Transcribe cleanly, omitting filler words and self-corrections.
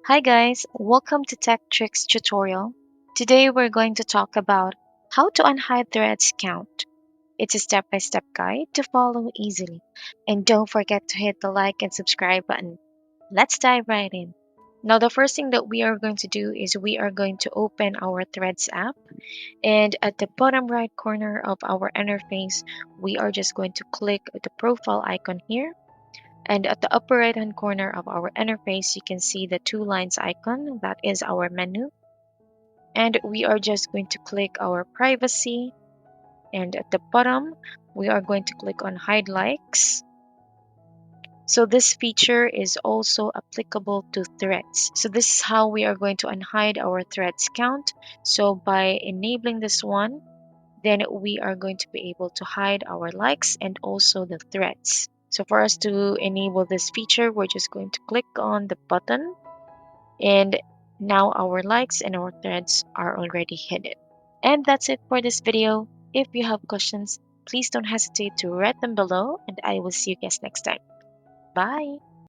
Hi guys, welcome to Tech Tricks tutorial. Today we're going to talk about how to unhide threads count. It's a step-by-step guide to follow easily. And don't forget to hit the like and subscribe button. Let's dive right in. Now the first thing that we are going to do is we are going to open our Threads app, and at the bottom right corner of our interface, we are just going to click the profile icon here, and at the upper right hand corner of our interface, you can see the two lines icon. That is our menu. And we are just going to click our privacy. And at the bottom, we are going to click on hide likes. So this feature is also applicable to threads. So this is how we are going to unhide our threads count. So by enabling this one, then we are going to be able to hide our likes and also the threads. So for us to enable this feature, we're just going to click on the button, and now our likes and our threads are already hidden. And that's it for this video. If you have questions, please don't hesitate to write them below, and I will see you guys next time. Bye!